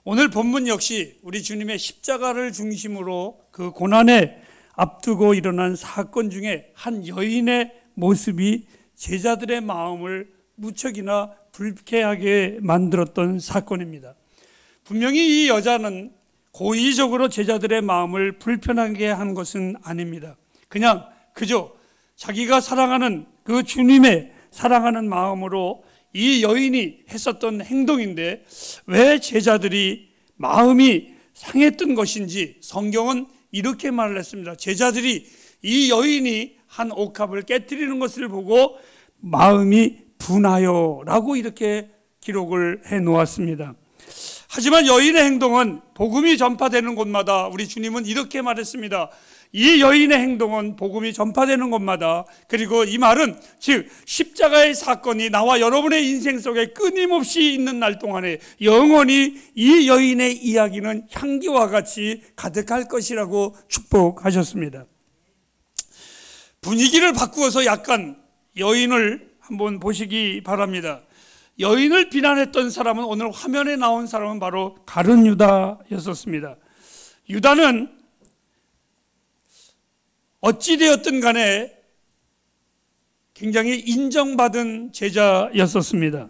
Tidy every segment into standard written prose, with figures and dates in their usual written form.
오늘 본문 역시 우리 주님의 십자가를 중심으로 그 고난에 앞두고 일어난 사건 중에 한 여인의 모습이 제자들의 마음을 무척이나 불쾌하게 만들었던 사건입니다. 분명히 이 여자는 고의적으로 제자들의 마음을 불편하게 한 것은 아닙니다. 그저 자기가 사랑하는 그 주님의 사랑하는 마음으로 이 여인이 했었던 행동인데 왜 제자들이 마음이 상했던 것인지 성경은 이렇게 말을 했습니다. 제자들이 이 여인이 한 옥합을 깨뜨리는 것을 보고 마음이 분하여 라고 이렇게 기록을 해 놓았습니다. 하지만 여인의 행동은 복음이 전파되는 곳마다 우리 주님은 이렇게 말했습니다. 이 여인의 행동은 복음이 전파되는 곳마다, 그리고 이 말은 즉 십자가의 사건이 나와 여러분의 인생 속에 끊임없이 있는 날 동안에 영원히 이 여인의 이야기는 향기와 같이 가득할 것이라고 축복하셨습니다. 분위기를 바꾸어서 약간 여인을 한번 보시기 바랍니다. 여인을 비난했던 사람은, 오늘 화면에 나온 사람은 바로 가룟 유다였었습니다. 유다는 어찌되었든 간에 굉장히 인정받은 제자였었습니다.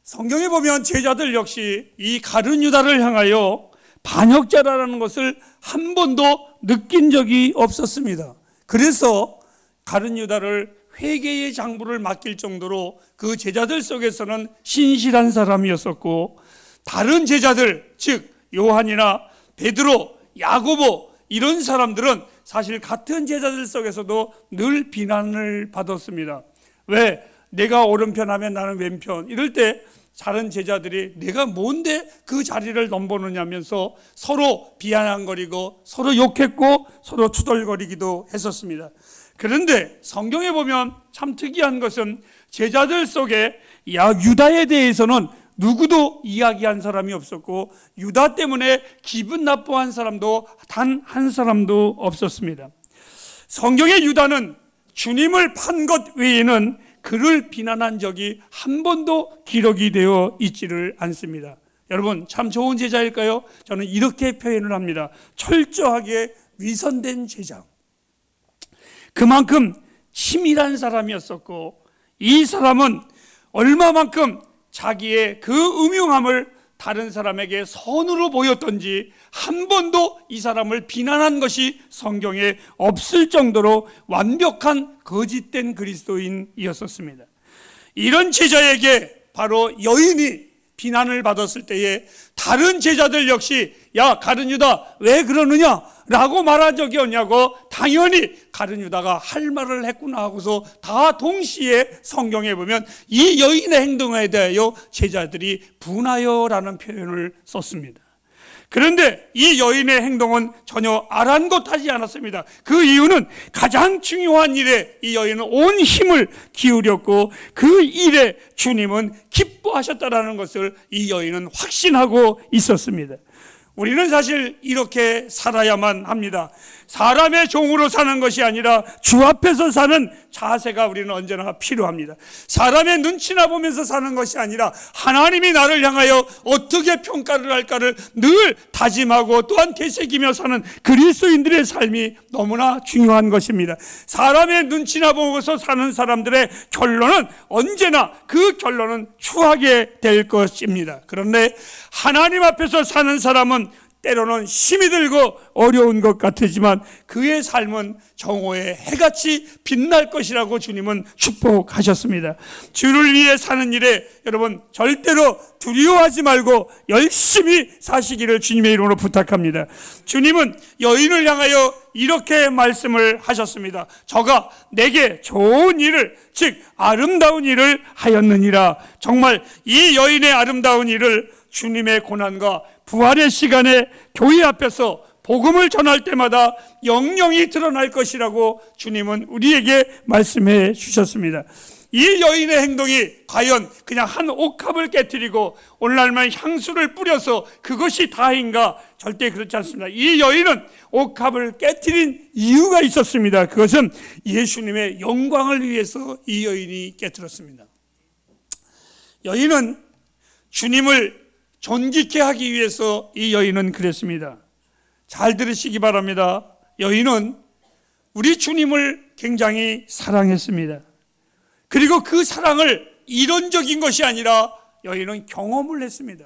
성경에 보면 제자들 역시 이 가룟 유다를 향하여 반역자라는 것을 한 번도 느낀 적이 없었습니다. 그래서 가룟 유다를 회개의 장부를 맡길 정도로 그 제자들 속에서는 신실한 사람이었었고, 다른 제자들, 즉 요한이나 베드로, 야고보 이런 사람들은 사실 같은 제자들 속에서도 늘 비난을 받았습니다. 왜? 내가 오른편하면 나는 왼편, 이럴 때 다른 제자들이 내가 뭔데 그 자리를 넘보느냐면서 서로 비아냥거리고 서로 욕했고 서로 투덜거리기도 했었습니다. 그런데 성경에 보면 참 특이한 것은 제자들 속에 유다에 대해서는 누구도 이야기한 사람이 없었고 유다 때문에 기분 나빠한 사람도 단 한 사람도 없었습니다. 성경의 유다는 주님을 판 것 외에는 그를 비난한 적이 한 번도 기록이 되어 있지를 않습니다. 여러분, 참 좋은 제자일까요? 저는 이렇게 표현을 합니다. 철저하게 위선된 제자. 그만큼 치밀한 사람이었었고, 이 사람은 얼마만큼 자기의 그 음흉함을 다른 사람에게 선으로 보였던지 한 번도 이 사람을 비난한 것이 성경에 없을 정도로 완벽한 거짓된 그리스도인이었었습니다. 이런 제자에게 바로 여인이 비난을 받았을 때에 다른 제자들 역시 야 가룟 유다 왜 그러느냐 라고 말한 적이 없냐고, 당연히 가룟 유다가 할 말을 했구나 하고서 다 동시에 성경에 보면 이 여인의 행동에 대하여 제자들이 분하여라는 표현을 썼습니다. 그런데 이 여인의 행동은 전혀 아랑곳하지 않았습니다. 그 이유는 가장 중요한 일에 이 여인은 온 힘을 기울였고 그 일에 주님은 기뻐하셨다라는 것을 이 여인은 확신하고 있었습니다. 우리는 사실 이렇게 살아야만 합니다. 사람의 종으로 사는 것이 아니라 주 앞에서 사는 자세가 우리는 언제나 필요합니다. 사람의 눈치나 보면서 사는 것이 아니라 하나님이 나를 향하여 어떻게 평가를 할까를 늘 다짐하고 또한 되새기며 사는 그리스도인들의 삶이 너무나 중요한 것입니다. 사람의 눈치나 보고서 사는 사람들의 결론은 언제나 그 결론은 추하게 될 것입니다. 그런데 하나님 앞에서 사는 사람은 때로는 힘이 들고 어려운 것 같지만 그의 삶은 정오의 해같이 빛날 것이라고 주님은 축복하셨습니다. 주를 위해 사는 일에 여러분 절대로 두려워하지 말고 열심히 사시기를 주님의 이름으로 부탁합니다. 주님은 여인을 향하여 이렇게 말씀을 하셨습니다. 저가 내게 좋은 일을, 즉 아름다운 일을 하였느니라. 정말 이 여인의 아름다운 일을 주님의 고난과 부활의 시간에 교회 앞에서 복음을 전할 때마다 영영이 드러날 것이라고 주님은 우리에게 말씀해 주셨습니다. 이 여인의 행동이 과연 그냥 한 옥합을 깨뜨리고 오늘날만 향수를 뿌려서 그것이 다인가? 절대 그렇지 않습니다. 이 여인은 옥합을 깨뜨린 이유가 있었습니다. 그것은 예수님의 영광을 위해서 이 여인이 깨뜨렸습니다. 여인은 주님을 존귀케 하기 위해서 이 여인은 그랬습니다. 잘 들으시기 바랍니다. 여인은 우리 주님을 굉장히 사랑했습니다. 그리고 그 사랑을 이론적인 것이 아니라 여인은 경험을 했습니다.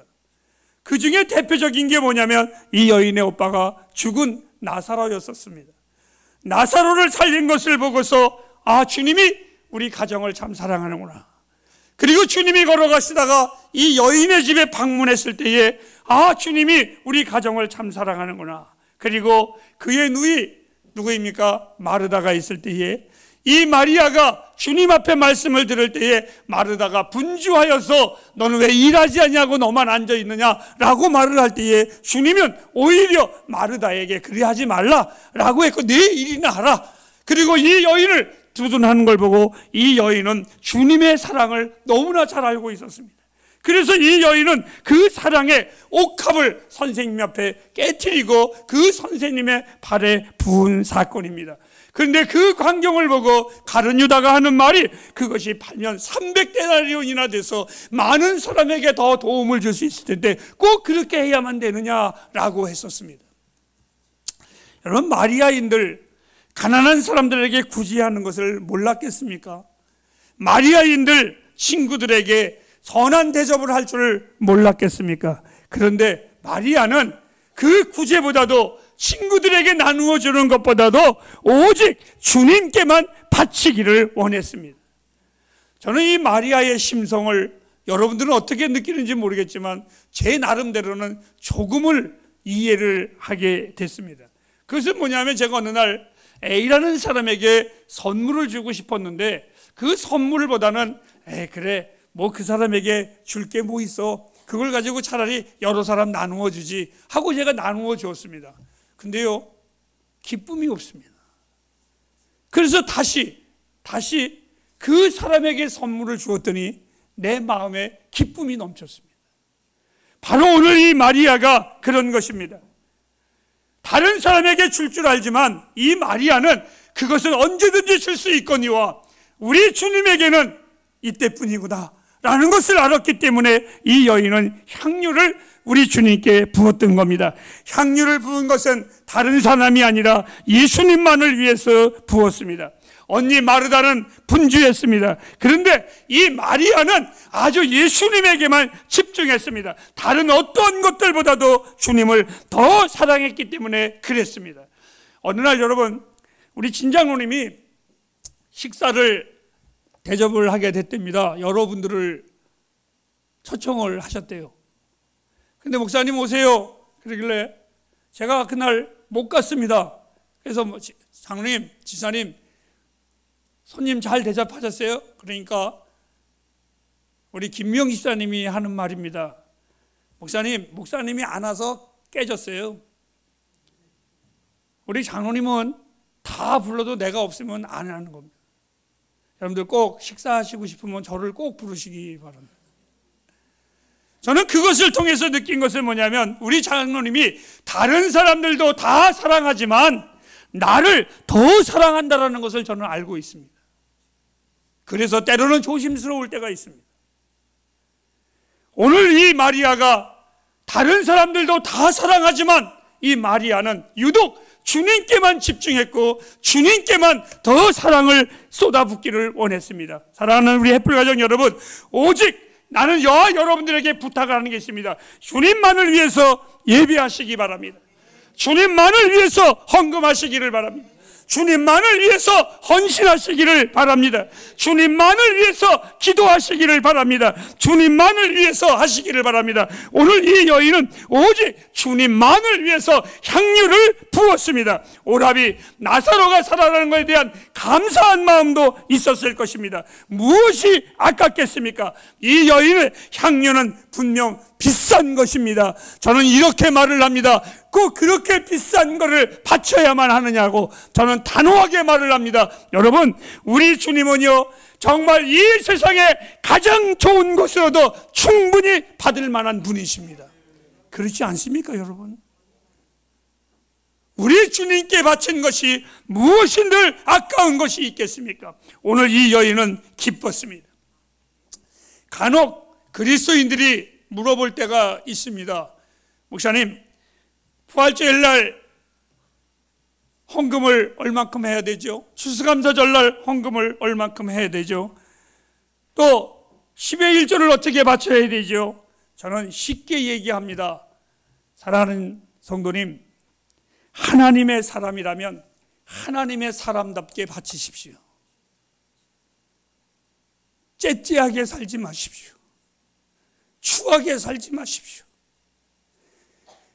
그 중에 대표적인 게 뭐냐면 이 여인의 오빠가 죽은 나사로였었습니다. 나사로를 살린 것을 보고서 주님이 우리 가정을 참 사랑하는구나. 그리고 주님이 걸어가시다가 이 여인의 집에 방문했을 때에 주님이 우리 가정을 참 사랑하는구나. 그리고 그의 누이 누구입니까? 마르다가 있을 때에 이 마리아가 주님 앞에 말씀을 들을 때에 마르다가 분주하여서 너는 왜 일하지 않냐고 너만 앉아있느냐라고 말을 할 때에 주님은 오히려 마르다에게 그리 하지 말라라고 했고 네 일이나 하라. 그리고 이 여인을 두둔하는 걸 보고 이 여인은 주님의 사랑을 너무나 잘 알고 있었습니다. 그래서 이 여인은 그 사랑의 옥합을 선생님 앞에 깨트리고 그 선생님의 발에 부은 사건입니다. 그런데 그 광경을 보고 가룟 유다가 하는 말이 그것이 팔면 300데나리온이나 돼서 많은 사람에게 더 도움을 줄 수 있을 텐데 꼭 그렇게 해야만 되느냐라고 했었습니다. 여러분, 마리아인들 가난한 사람들에게 구제하는 것을 몰랐겠습니까? 마리아인들 친구들에게 선한 대접을 할 줄 몰랐겠습니까? 그런데 마리아는 그 구제보다도 친구들에게 나누어 주는 것보다도 오직 주님께만 바치기를 원했습니다. 저는 이 마리아의 심성을 여러분들은 어떻게 느끼는지 모르겠지만 제 나름대로는 조금을 이해를 하게 됐습니다. 그것은 뭐냐면 제가 어느 날 A라는 사람에게 선물을 주고 싶었는데 그 선물보다는 그래 뭐 그 사람에게 줄 게 뭐 있어, 그걸 가지고 차라리 여러 사람 나누어 주지 하고 제가 나누어 주었습니다. 근데요, 기쁨이 없습니다. 그래서 다시 그 사람에게 선물을 주었더니 내 마음에 기쁨이 넘쳤습니다. 바로 오늘 이 마리아가 그런 것입니다. 다른 사람에게 줄 줄 알지만 이 마리아는 그것을 언제든지 줄 수 있거니와 우리 주님에게는 이때뿐이구나 라는 것을 알았기 때문에 이 여인은 향유를 우리 주님께 부었던 겁니다. 향유를 부은 것은 다른 사람이 아니라 예수님만을 위해서 부었습니다. 언니 마르다는 분주했습니다. 그런데 이 마리아는 아주 예수님에게만 집중했습니다. 다른 어떤 것들보다도 주님을 더 사랑했기 때문에 그랬습니다. 어느 날 여러분, 우리 진장로님이 식사를 대접을 하게 됐답니다. 여러분들을 초청을 하셨대요. 근데 목사님 오세요 그러길래 제가 그날 못 갔습니다. 그래서 장로님, 지사님 손님 잘 대접하셨어요? 그러니까 우리 김명 지사님이 하는 말입니다. 목사님이 안 와서 깨졌어요. 우리 장로님은 다 불러도 내가 없으면 안 하는 겁니다. 여러분들 꼭 식사하시고 싶으면 저를 꼭 부르시기 바랍니다. 저는 그것을 통해서 느낀 것은 뭐냐면 우리 장로님이 다른 사람들도 다 사랑하지만 나를 더 사랑한다는 것을 저는 알고 있습니다. 그래서 때로는 조심스러울 때가 있습니다. 오늘 이 마리아가 다른 사람들도 다 사랑하지만 이 마리아는 유독 주님께만 집중했고 주님께만 더 사랑을 쏟아붓기를 원했습니다. 사랑하는 우리 햇불가정 여러분, 오직 나는 여러분들에게 부탁하는 게 있습니다. 주님만을 위해서 예배하시기 바랍니다. 주님만을 위해서 헌금하시기를 바랍니다. 주님만을 위해서 헌신하시기를 바랍니다. 주님만을 위해서 기도하시기를 바랍니다. 주님만을 위해서 하시기를 바랍니다. 오늘 이 여인은 오직 주님만을 위해서 향유를 부었습니다. 오라비 나사로가 살아나는 것에 대한 감사한 마음도 있었을 것입니다. 무엇이 아깝겠습니까? 이 여인의 향유는 분명 비싼 것입니다. 저는 이렇게 말을 합니다. 꼭 그렇게 비싼 거를 바쳐야만 하느냐고 저는 단호하게 말을 합니다. 여러분, 우리 주님은요 정말 이 세상에 가장 좋은 것으로도 충분히 받을 만한 분이십니다. 그렇지 않습니까 여러분? 우리 주님께 바친 것이 무엇인들 아까운 것이 있겠습니까? 오늘 이 여인은 기뻤습니다. 간혹 그리스도인들이 물어볼 때가 있습니다. 목사님, 부활주일 날 헌금을 얼만큼 해야 되죠? 추수감사절날 헌금을 얼만큼 해야 되죠? 또 10의 1조를 어떻게 바쳐야 되죠? 저는 쉽게 얘기합니다. 사랑하는 성도님, 하나님의 사람이라면 하나님의 사람답게 바치십시오. 째째하게 살지 마십시오. 추하게 살지 마십시오.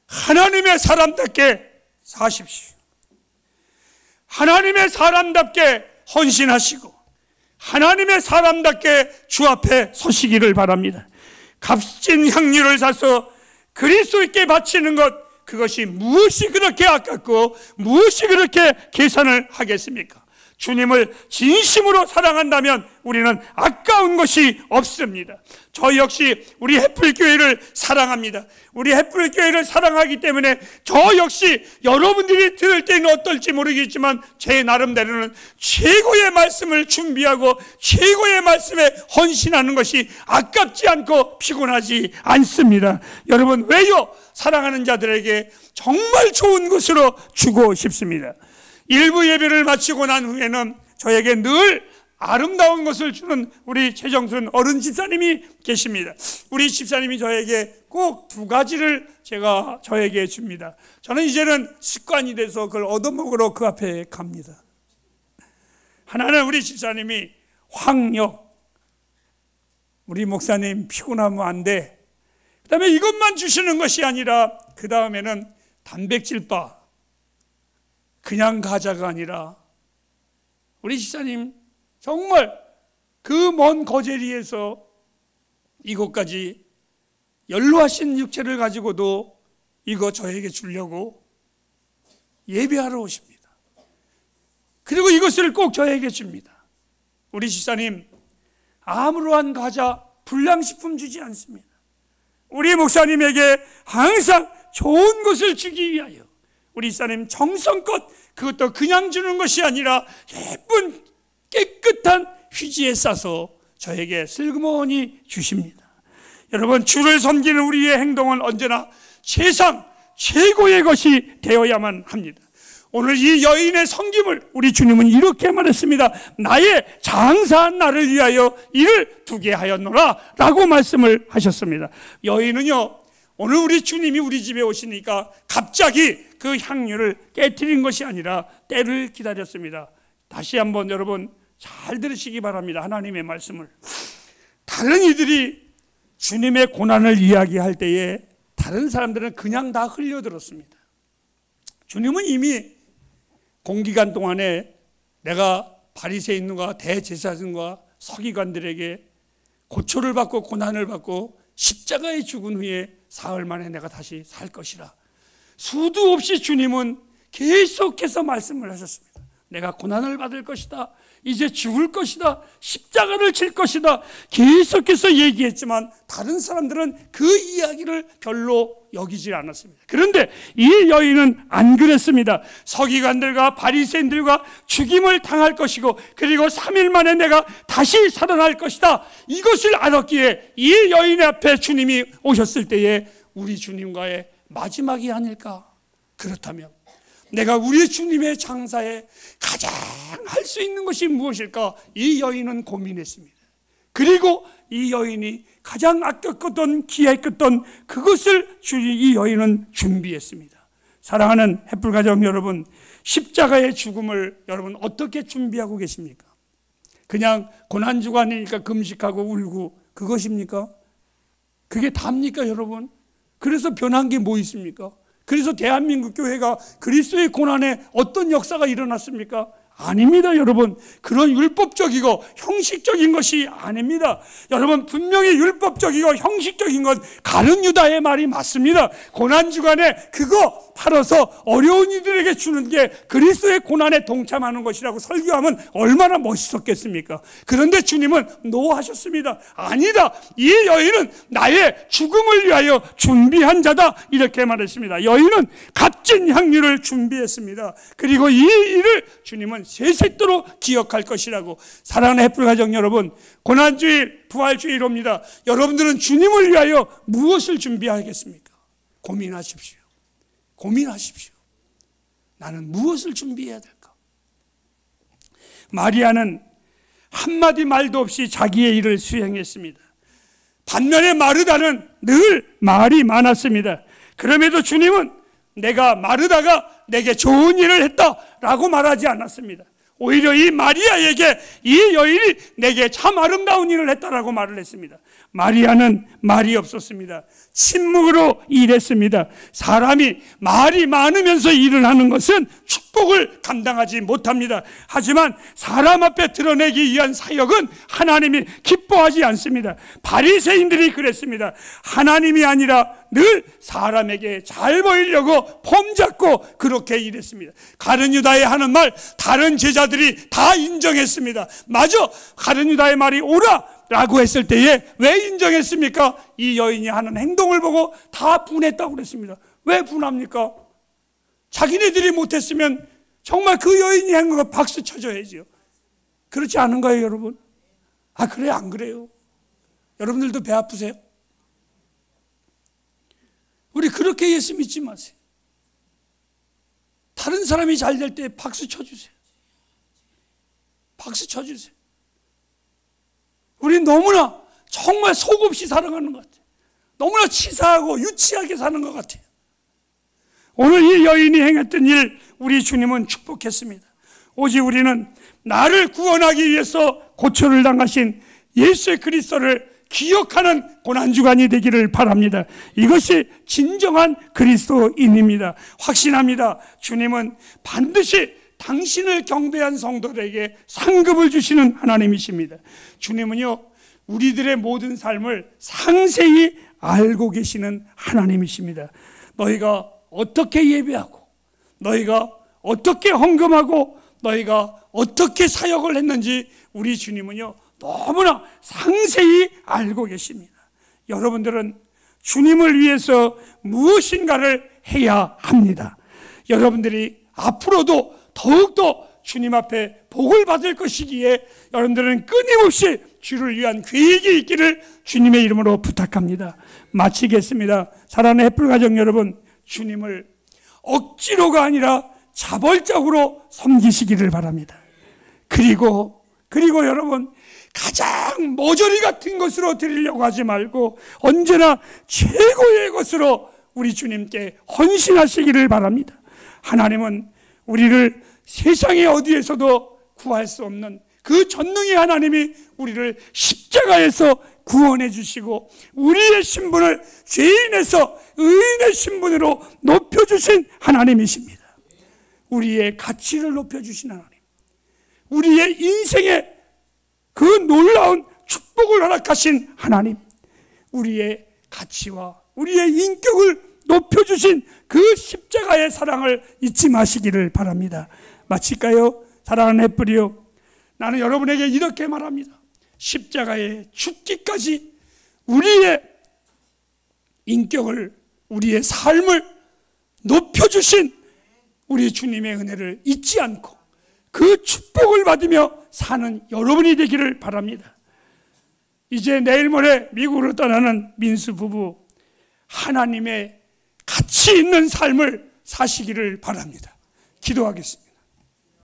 하나님의 사람답게 사십시오. 하나님의 사람답게 헌신하시고 하나님의 사람답게 주 앞에 서시기를 바랍니다. 값진 향유를 사서 그리스도께 바치는 것, 그것이 무엇이 그렇게 아깝고 무엇이 그렇게 계산을 하겠습니까? 주님을 진심으로 사랑한다면 우리는 아까운 것이 없습니다. 저 역시 우리 햇불교회를 사랑합니다. 우리 햇불교회를 사랑하기 때문에 저 역시 여러분들이 들을 때는 어떨지 모르겠지만 제 나름대로는 최고의 말씀을 준비하고 최고의 말씀에 헌신하는 것이 아깝지 않고 피곤하지 않습니다. 여러분, 왜요? 사랑하는 자들에게 정말 좋은 것으로 주고 싶습니다. 일부 예배를 마치고 난 후에는 저에게 늘 아름다운 것을 주는 우리 최정순 어른 집사님이 계십니다. 우리 집사님이 저에게 꼭 2가지를 저에게 줍니다. 저는 이제는 습관이 돼서 그걸 얻어먹으러 그 앞에 갑니다. 하나는 우리 집사님이 황력, 우리 목사님 피곤하면 안 돼. 그 다음에 이것만 주시는 것이 아니라 그 다음에는 단백질바, 그냥 과자가 아니라 우리 집사님 정말 그 먼 거제리에서 이곳까지 연로하신 육체를 가지고도 이거 저에게 주려고 예배하러 오십니다. 그리고 이것을 꼭 저에게 줍니다. 우리 집사님 아무러한 과자, 불량식품 주지 않습니다. 우리 목사님에게 항상 좋은 것을 주기 위하여 우리 집사님 정성껏, 그것도 그냥 주는 것이 아니라 예쁜 깨끗한 휴지에 싸서 저에게 슬그머니 주십니다. 여러분, 주를 섬기는 우리의 행동은 언제나 세상 최고의 것이 되어야만 합니다. 오늘 이 여인의 섬김을 우리 주님은 이렇게 말했습니다. 나의 장사한 나를 위하여 이를 두게 하였노라 라고 말씀을 하셨습니다. 여인은요, 오늘 우리 주님이 우리 집에 오시니까 갑자기 그 향유를 깨트린 것이 아니라 때를 기다렸습니다. 다시 한번 여러분 잘 들으시기 바랍니다. 하나님의 말씀을. 다른 이들이 주님의 고난을 이야기할 때에 다른 사람들은 그냥 다 흘려들었습니다. 주님은 이미 공기간 동안에 내가 바리새인과 대제사장과 서기관들에게 고초를 받고 고난을 받고 십자가에 죽은 후에 사흘 만에 내가 다시 살 것이라 수도 없이 주님은 계속해서 말씀을 하셨습니다. 내가 고난을 받을 것이다, 이제 죽을 것이다, 십자가를 질 것이다 계속해서 얘기했지만 다른 사람들은 그 이야기를 별로 여기지 않았습니다. 그런데 이 여인은 안 그랬습니다. 서기관들과 바리새인들과 죽임을 당할 것이고 그리고 3일 만에 내가 다시 살아날 것이다, 이것을 알았기에 이 여인의 앞에 주님이 오셨을 때에 우리 주님과의 마지막이 아닐까. 그렇다면 내가 우리 주님의 장사에 가장 할 수 있는 것이 무엇일까? 이 여인은 고민했습니다. 그리고 이 여인이 가장 아꼈던, 귀했던 그것을 이 여인은 준비했습니다. 사랑하는 햇불가정 여러분, 십자가의 죽음을 여러분 어떻게 준비하고 계십니까? 그냥 고난주간이니까 금식하고 울고 그것입니까? 그게 답니까 여러분? 그래서 변한 게 뭐 있습니까? 그래서 대한민국 교회가 그리스도의 고난에 어떤 역사가 일어났습니까? 아닙니다 여러분. 그런 율법적이고 형식적인 것이 아닙니다. 여러분, 분명히 율법적이고 형식적인 건 가룟 유다의 말이 맞습니다. 고난주간에 그거 팔아서 어려운 이들에게 주는 게 그리스도의 고난에 동참하는 것이라고 설교하면 얼마나 멋있었겠습니까? 그런데 주님은 노하셨습니다. 아니다, 이 여인은 나의 죽음을 위하여 준비한 자다, 이렇게 말했습니다. 여인은 값진 향유를 준비했습니다. 그리고 이 일을 주님은 하나님은 세세토록 기억할 것이라고. 사랑하는 햇불 가정 여러분, 고난주일, 부활주일 옵니다. 여러분들은 주님을 위하여 무엇을 준비하겠습니까? 고민하십시오. 고민하십시오. 나는 무엇을 준비해야 될까? 마리아는 한마디 말도 없이 자기의 일을 수행했습니다. 반면에 마르다는 늘 말이 많았습니다. 그럼에도 주님은 내가 마르다가 내게 좋은 일을 했다라고 말하지 않았습니다. 오히려 이 마리아에게 이 여인이 내게 참 아름다운 일을 했다라고 말을 했습니다. 마리아는 말이 없었습니다. 침묵으로 일했습니다. 사람이 말이 많으면서 일을 하는 것은 축복을 감당하지 못합니다. 하지만 사람 앞에 드러내기 위한 사역은 하나님이 기뻐하지 않습니다. 바리새인들이 그랬습니다. 하나님이 아니라 늘 사람에게 잘 보이려고 폼 잡고 그렇게 일했습니다. 가룟 유다의 하는 말 다른 제자들이 다 인정했습니다. 맞아, 가룟 유다의 말이 옳아 라고 했을 때에 왜 인정했습니까? 이 여인이 하는 행동을 보고 다 분했다고 그랬습니다. 왜 분합니까? 자기네들이 못했으면 정말 그 여인이 한 거 박수 쳐줘야지요. 그렇지 않은가요, 여러분? 아, 그래요? 안 그래요? 여러분들도 배 아프세요? 우리 그렇게 예수 믿지 마세요. 다른 사람이 잘 될 때 박수 쳐주세요. 박수 쳐주세요. 우리 너무나 정말 속없이 살아가는 것 같아요. 너무나 치사하고 유치하게 사는 것 같아요. 오늘 이 여인이 행했던 일 우리 주님은 축복했습니다. 오직 우리는 나를 구원하기 위해서 고초를 당하신 예수 그리스도를 기억하는 고난주간이 되기를 바랍니다. 이것이 진정한 그리스도인입니다. 확신합니다. 주님은 반드시 당신을 경배한 성도들에게 상급을 주시는 하나님이십니다. 주님은요, 우리들의 모든 삶을 상세히 알고 계시는 하나님이십니다. 너희가 어떻게 예배하고, 너희가 어떻게 헌금하고, 너희가 어떻게 사역을 했는지 우리 주님은요, 너무나 상세히 알고 계십니다. 여러분들은 주님을 위해서 무엇인가를 해야 합니다. 여러분들이 앞으로도 더욱더 주님 앞에 복을 받을 것이기에 여러분들은 끊임없이 주를 위한 계획이 있기를 주님의 이름으로 부탁합니다. 마치겠습니다. 사랑하는 햇불 가정 여러분, 주님을 억지로가 아니라 자발적으로 섬기시기를 바랍니다. 그리고 여러분, 가장 모조리 같은 것으로 드리려고 하지 말고 언제나 최고의 것으로 우리 주님께 헌신하시기를 바랍니다. 하나님은 우리를 세상의 어디에서도 구할 수 없는 그 전능의 하나님이 우리를 십자가에서 구원해 주시고 우리의 신분을 죄인에서 의인의 신분으로 높여주신 하나님이십니다. 우리의 가치를 높여주신 하나님, 우리의 인생에 그 놀라운 축복을 허락하신 하나님, 우리의 가치와 우리의 인격을 높여주신 그 십자가의 사랑을 잊지 마시기를 바랍니다. 마칠까요? 사랑하는 햇불이요, 나는 여러분에게 이렇게 말합니다. 십자가에 죽기까지 우리의 인격을, 우리의 삶을 높여주신 우리 주님의 은혜를 잊지 않고 그 축복을 받으며 사는 여러분이 되기를 바랍니다. 이제 내일 모레 미국으로 떠나는 민수 부부, 하나님의 가치 있는 삶을 사시기를 바랍니다. 기도하겠습니다.